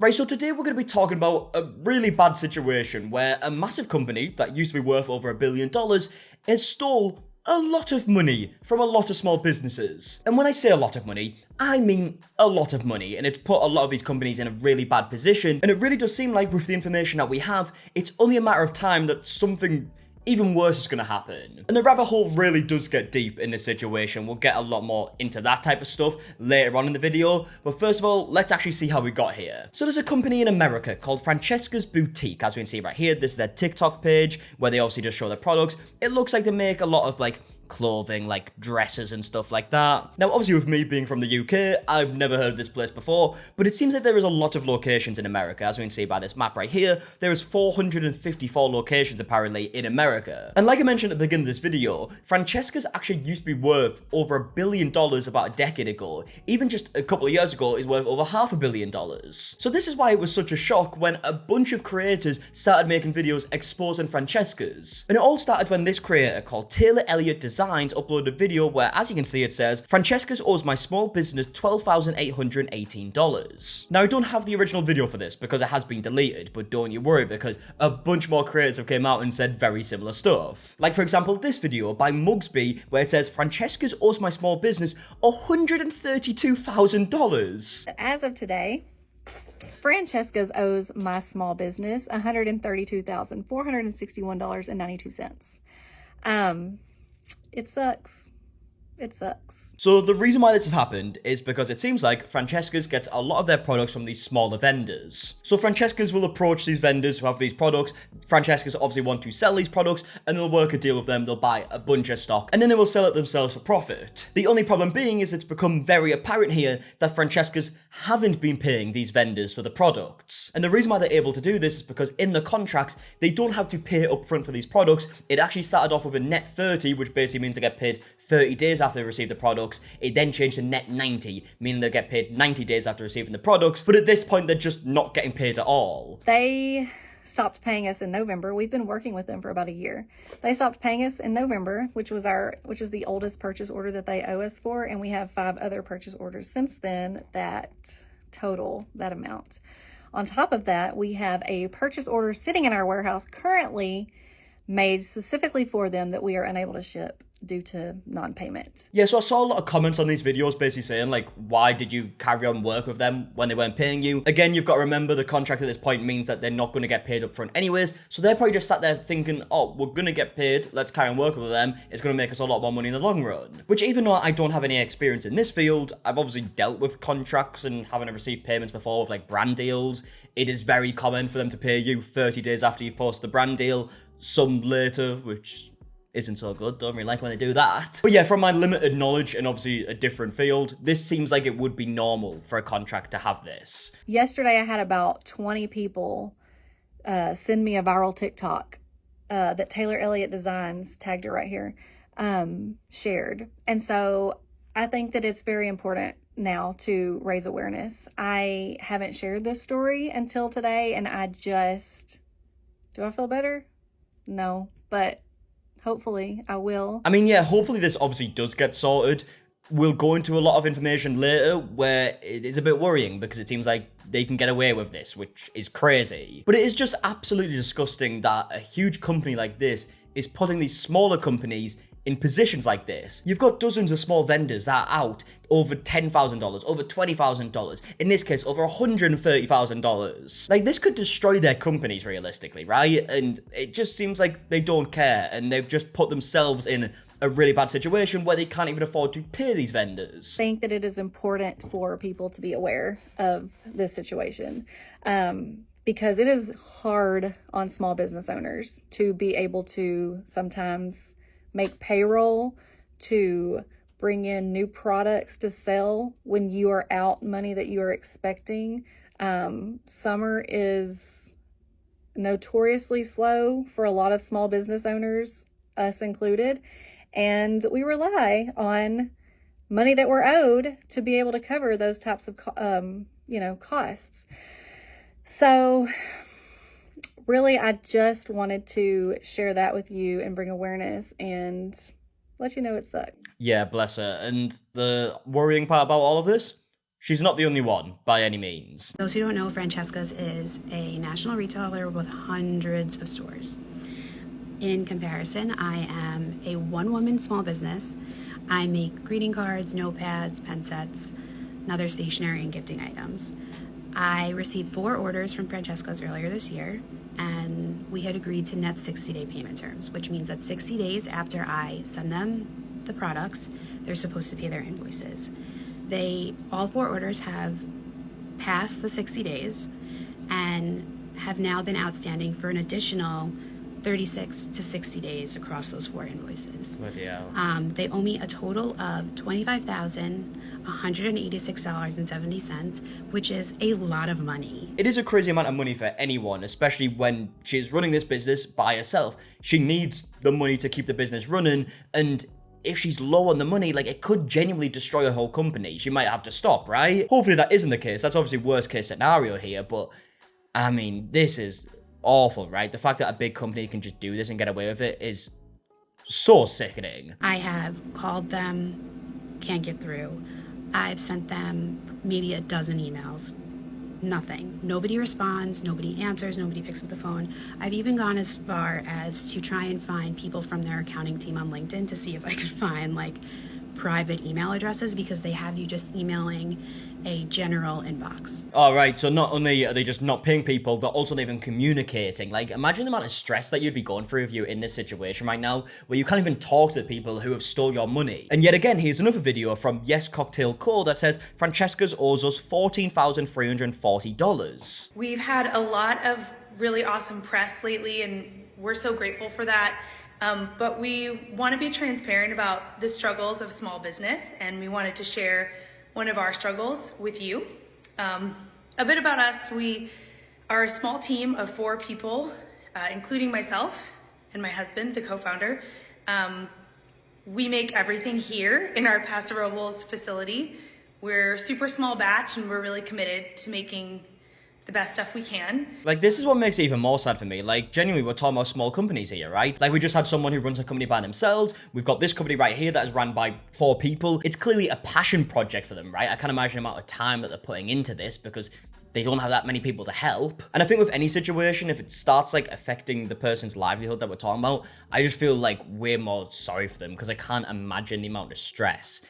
Right, so today we're going to be talking about a really bad situation where a massive company that used to be worth over $1 billion has stole a lot of money from a lot of small businesses. And when I say a lot of money, I mean a lot of money, and it's put a lot of these companies in a really bad position. And it really does seem like with the information that we have, it's only a matter of time that something even worse is going to happen. And the rabbit hole really does get deep in this situation. We'll get a lot more into that type of stuff later on in the video. But first of all, let's actually see how we got here. So there's a company in America called Francescas Boutique, as we can see right here. This is their TikTok page where they obviously just show their products. It looks like they make a lot of like clothing, like dresses and stuff like that. Now, obviously with me being from the UK, I've never heard of this place before, but it seems like there is a lot of locations in America. As we can see by this map right here, there is 454 locations apparently in America. And like I mentioned at the beginning of this video, Francesca's actually used to be worth over $1 billion about a decade ago. Even just a couple of years ago, is worth over $500 million. So this is why it was such a shock when a bunch of creators started making videos exposing Francesca's. And it all started when this creator called Taylor Elliott Designs uploaded a video where, as you can see, it says, Francesca's owes my small business $12,818. Now, I don't have the original video for this because it has been deleted, but don't you worry because a bunch more creators have came out and said very similar stuff. Like, for example, this video by Mugsby where it says, Francesca's owes my small business $132,000. As of today, Francesca's owes my small business $132,461.92. It sucks. It sucks. So the reason why this has happened is because it seems like Francesca's gets a lot of their products from these smaller vendors. So Francesca's will approach these vendors who have these products. Francesca's obviously want to sell these products and they'll work a deal with them. They'll buy a bunch of stock and then they will sell it themselves for profit. The only problem being is it's become very apparent here that Francesca's haven't been paying these vendors for the products. And the reason why they're able to do this is because in the contracts, they don't have to pay upfront for these products. It actually started off with a net 30, which basically means they get paid 30 days after they receive the products. It then changed to net 90, meaning they get paid 90 days after receiving the products. But at this point, they're just not getting paid at all. They stopped paying us in November. We've been working with them for about a year. They stopped paying us in November, which is the oldest purchase order that they owe us for, and we have 5 other purchase orders since then that total that amount. On top of that, we have a purchase order sitting in our warehouse currently made specifically for them that we are unable to ship due to non-payment. Yeah, so I saw a lot of comments on these videos basically saying, like, why did you carry on work with them when they weren't paying you? Again, you've got to remember the contract at this point means that they're not going to get paid up front anyways, so they're probably just sat there thinking, oh, we're going to get paid, let's carry on working with them, it's going to make us a lot more money in the long run. Which, even though I don't have any experience in this field, I've obviously dealt with contracts and having to receive payments before with, like, brand deals. It is very common for them to pay you 30 days after you've posted the brand deal, some later, which isn't so good. Don't really like when they do that. But yeah, from my limited knowledge and obviously a different field, this seems like it would be normal for a contract to have this. Yesterday, I had about 20 people send me a viral TikTok that Taylor Elliott Designs, tagged it right here, shared. And so I think that it's very important now to raise awareness. I haven't shared this story until today, and do I feel better? No, but hopefully I will. I mean, yeah, hopefully this obviously does get sorted. We'll go into a lot of information later where it is a bit worrying because it seems like they can get away with this, which is crazy. But it is just absolutely disgusting that a huge company like this is putting these smaller companies in positions like this. You've got dozens of small vendors that are out over $10,000, over $20,000, in this case, over $130,000. Like, this could destroy their companies realistically, right? And it just seems like they don't care, and they've just put themselves in a really bad situation where they can't even afford to pay these vendors. I think that it is important for people to be aware of this situation. Because it is hard on small business owners to be able to sometimes make payroll, to bring in new products to sell when you are out money that you are expecting. Summer is notoriously slow for a lot of small business owners, us included, and we rely on money that we're owed to be able to cover those types of costs. So really, I just wanted to share that with you and bring awareness and let you know it sucked. Yeah, bless her. And the worrying part about all of this, She's not the only one, by any means. Those who don't know, Francescas is a national retailer with hundreds of stores. In comparison, I am a one-woman small business. I make greeting cards, notepads, pen sets, and other stationery and gifting items. I received 4 orders from Francesca's earlier this year, and we had agreed to net 60-day payment terms, which means that 60 days after I send them the products, they're supposed to pay their invoices. All 4 orders have passed the 60 days and have now been outstanding for an additional 36 to 60 days across those 4 invoices. Bloody hell. They owe me a total of $25,186.70, which is a lot of money. It is a crazy amount of money for anyone, especially when she's running this business by herself. She needs the money to keep the business running, and if she's low on the money, like, it could genuinely destroy her whole company. She might have to stop, right? Hopefully that isn't the case. That's obviously worst case scenario here, but I mean, this is awful, right? The fact that a big company can just do this and get away with it is so sickening. I have called them, can't get through. I've sent them maybe a dozen emails. Nothing. Nobody responds, nobody answers, nobody picks up the phone. I've even gone as far as to try and find people from their accounting team on LinkedIn to see if I could find like private email addresses, because they have you just emailing a general inbox. All right, so not only are they just not paying people, they're also not even communicating. Like, imagine the amount of stress that you'd be going through if you're in this situation right now, where you can't even talk to the people who have stole your money. And yet again, here's another video from Yes Cocktail Co. that says Francesca's owes us $14,340. We've had a lot of really awesome press lately, and we're so grateful for that. But we want to be transparent about the struggles of small business, and we wanted to share one of our struggles with you. A bit about us: we are a small team of 4 people, including myself and my husband, the co-founder. We make everything here in our Paso Robles facility. We're super small batch, and we're really committed to making the best stuff we can. Like, this is what makes it even more sad for me. Like, genuinely, we're talking about small companies here, right? Like, we just had someone who runs a company by themselves. We've got this company right here that is run by 4 people. It's clearly a passion project for them, right? I can't imagine the amount of time that they're putting into this, because they don't have that many people to help. And I think with any situation, if it starts like affecting the person's livelihood that we're talking about, I just feel like way more sorry for them, because I can't imagine the amount of stress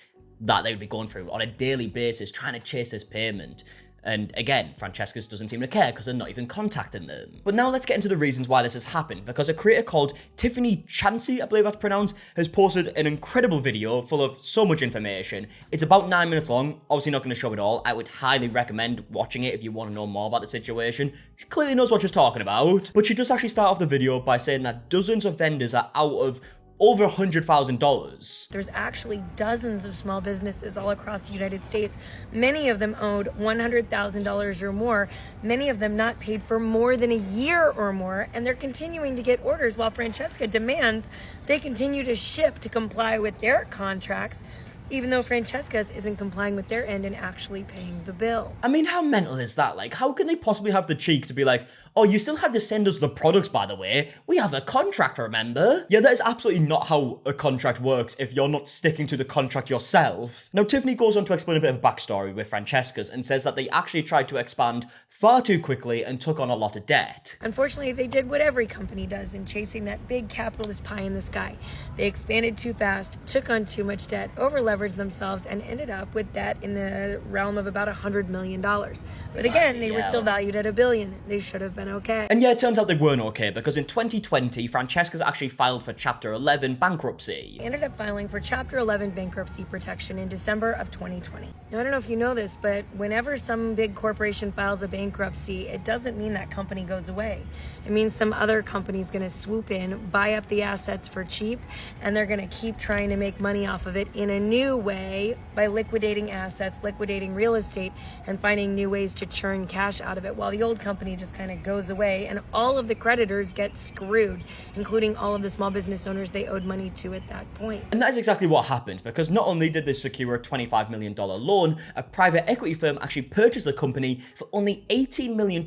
that they would be going through on a daily basis trying to chase this payment. And again, Francesca's doesn't seem to care because they're not even contacting them. But now let's get into the reasons why this has happened, because a creator called Tiffany Chansey, I believe that's pronounced, has posted an incredible video full of so much information. It's about 9 minutes long, obviously not going to show it all. I would highly recommend watching it if you want to know more about the situation. She clearly knows what she's talking about, but she does actually start off the video by saying that dozens of vendors are out of over $100,000. There's actually dozens of small businesses all across the United States. Many of them owed $100,000 or more, many of them not paid for more than a year or more, and they're continuing to get orders while Francesca demands they continue to ship to comply with their contracts, even though Francesca's isn't complying with their end and actually paying the bill. I mean, how mental is that? Like, how can they possibly have the cheek to be like, oh, you still have to send us the products, by the way. We have a contract, remember? Yeah, that is absolutely not how a contract works if you're not sticking to the contract yourself. Now, Tiffany goes on to explain a bit of a backstory with Francesca's and says that they actually tried to expand far too quickly and took on a lot of debt. Unfortunately, they did what every company does in chasing that big capitalist pie in the sky. They expanded too fast, took on too much debt, over-leveraged themselves, and ended up with debt in the realm of about $100 million. But again, they were still valued at $1 billion. They should have been okay. And yeah, it turns out they weren't okay, because in 2020, Francesca's actually filed for Chapter 11 bankruptcy. They ended up filing for Chapter 11 bankruptcy protection in December of 2020. Now, I don't know if you know this, but whenever some big corporation files a bankruptcy, it doesn't mean that company goes away. It means some other company's going to swoop in, buy up the assets for cheap, and they're going to keep trying to make money off of it in a new way by liquidating assets, liquidating real estate, and finding new ways to churn cash out of it, while the old company just kind of goes away and all of the creditors get screwed, including all of the small business owners they owed money to at that point. And that is exactly what happened, because not only did they secure a $25 million loan, a private equity firm actually purchased the company for only $18 million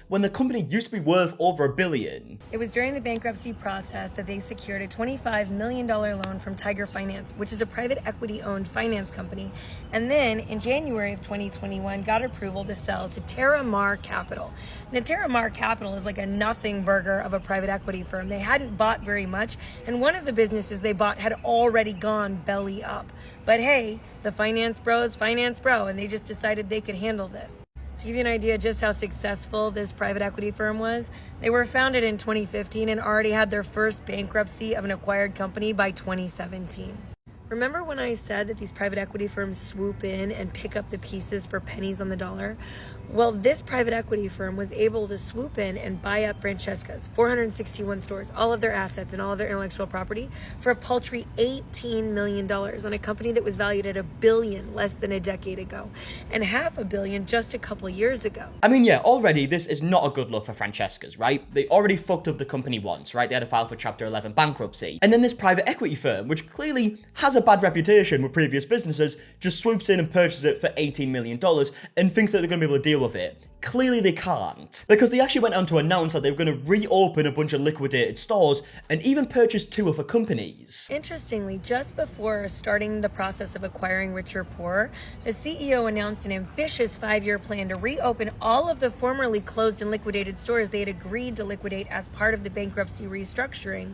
when the company used to be worth over $1 billion. It was during the bankruptcy process that they secured a $25 million loan from Tiger Finance, which is a private equity family-owned finance company, and then in January of 2021 got approval to sell to Terramar Capital. Now, Terramar Capital is like a nothing burger of a private equity firm. They hadn't bought very much, and one of the businesses they bought had already gone belly up. But hey, the finance bros, finance bro, and they just decided they could handle this. To give you an idea just how successful this private equity firm was, they were founded in 2015 and already had their first bankruptcy of an acquired company by 2017. Remember when I said that these private equity firms swoop in and pick up the pieces for pennies on the dollar? Well, this private equity firm was able to swoop in and buy up Francesca's 461 stores, all of their assets and all of their intellectual property for a paltry $18 million on a company that was valued at $1 billion less than a decade ago and $500 million just a couple years ago. I mean, yeah, already this is not a good look for Francesca's, right? They already fucked up the company once, right? They had to file for Chapter 11 bankruptcy. And then this private equity firm, which clearly has a bad reputation with previous businesses, just swoops in and purchases it for $18 million and thinks that they're going to be able to deal with it. Clearly they can't, because they actually went on to announce that they were going to reopen a bunch of liquidated stores and even purchase 2 other companies. Interestingly, just before starting the process of acquiring Rich or Poor, the CEO announced an ambitious 5-year plan to reopen all of the formerly closed and liquidated stores they had agreed to liquidate as part of the bankruptcy restructuring,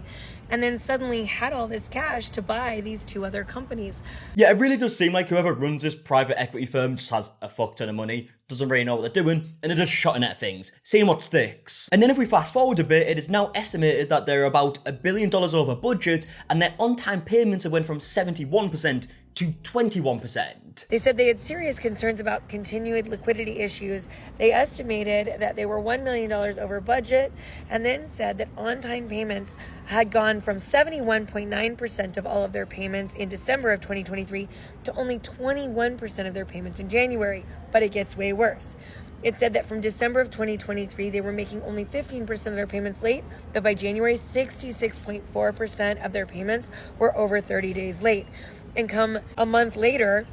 and then suddenly had all this cash to buy these 2 other companies. Yeah, it really does seem like whoever runs this private equity firm just has a fuck ton of money, doesn't really know what they're doing, and they're just shotting at things, seeing what sticks. And then if we fast forward a bit, it is now estimated that they're about $1 billion over budget, and their on-time payments have went from 71% to 21%. They said they had serious concerns about continued liquidity issues. They estimated that they were $1 million over budget, and then said that on-time payments had gone from 71.9% of all of their payments in December of 2023 to only 21% of their payments in January. But it gets way worse. It said that from December of 2023, they were making only 15% of their payments late, but by January, 66.4% of their payments were over 30 days late. And come a month later,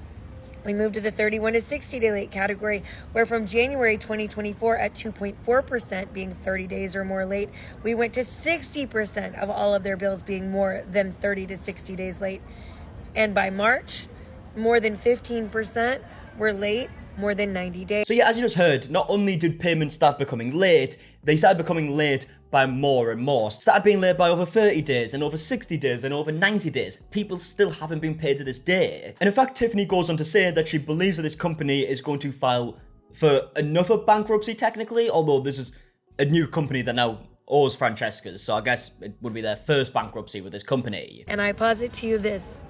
we moved to the 31 to 60 day late category, where from January 2024 at 2.4% being 30 days or more late, we went to 60% of all of their bills being more than 30 to 60 days late. And by March, more than 15% were late more than 90 days. So yeah, as you just heard, not only did payments start becoming late, they started becoming late by more and more. Started being late by over 30 days and over 60 days and over 90 days. People still haven't been paid to this day. And in fact, Tiffany goes on to say that she believes that this company is going to file for another bankruptcy technically, although this is a new company that now owes Francesca's, so I guess it would be their first bankruptcy with this company. And I posit to you this: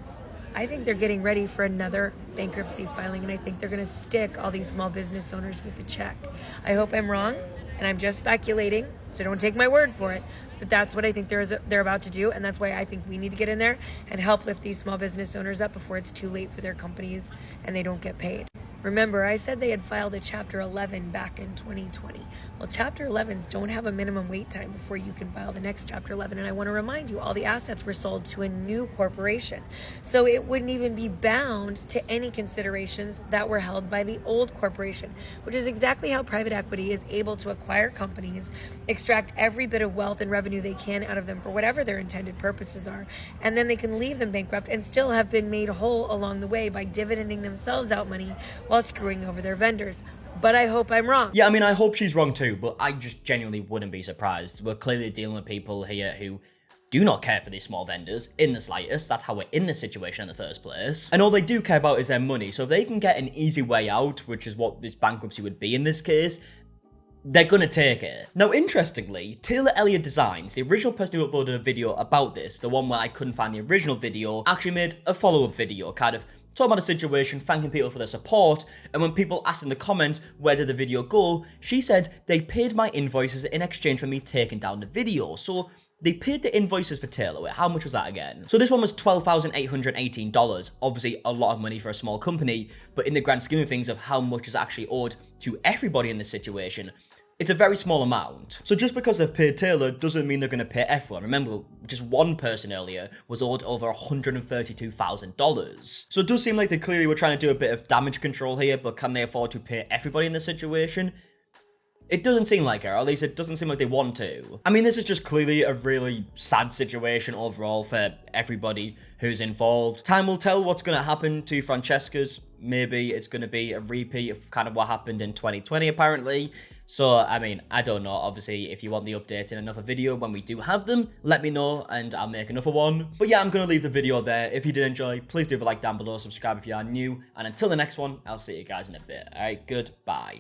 I think they're getting ready for another bankruptcy filing, and I think they're going to stick all these small business owners with a check. I hope I'm wrong, and I'm just speculating, so don't take my word for it. But that's what I think they're about to do, and that's why I think we need to get in there and help lift these small business owners up before it's too late for their companies and they don't get paid. Remember, I said they had filed a Chapter 11 back in 2020. Well, Chapter 11s don't have a minimum wait time before you can file the next Chapter 11. And I want to remind you, all the assets were sold to a new corporation. So it wouldn't even be bound to any considerations that were held by the old corporation, which is exactly how private equity is able to acquire companies, extract every bit of wealth and revenue they can out of them for whatever their intended purposes are. And then they can leave them bankrupt and still have been made whole along the way by dividending themselves out money while screwing over their vendors. But I hope I'm wrong. Yeah, I mean, I hope she's wrong too, but I just genuinely wouldn't be surprised. We're clearly dealing with people here who do not care for these small vendors in the slightest. That's how we're in this situation in the first place. And all they do care about is their money. So if they can get an easy way out, which is what this bankruptcy would be in this case, they're gonna take it. Now, interestingly, Taylor Elliott Designs, the original person who uploaded a video about this, the one where I couldn't find the original video, actually made a follow-up video, kind of talking about the situation, thanking people for their support, and when people asked in the comments where did the video go, she said they paid my invoices in exchange for me taking down the video. So they paid the invoices for Taylor. Wait, how much was that again? So this one was $12,818. Obviously a lot of money for a small company, but in the grand scheme of things of how much is actually owed to everybody in this situation, it's a very small amount. So just because they've paid Taylor doesn't mean they're going to pay everyone. Remember, just one person earlier was owed over $132,000. So it does seem like they clearly were trying to do a bit of damage control here, but can they afford to pay everybody in this situation? It doesn't seem like it, or at least it doesn't seem like they want to. I mean, this is just clearly a really sad situation overall for everybody who's involved. Time will tell what's going to happen to Francesca's. Maybe it's going to be a repeat of kind of what happened in 2020, apparently. So, I mean, I don't know. Obviously, if you want the updates in another video when we do have them, let me know and I'll make another one. But yeah, I'm going to leave the video there. If you did enjoy, please leave a like down below, subscribe if you are new, and until the next one, I'll see you guys in a bit. Alright, goodbye.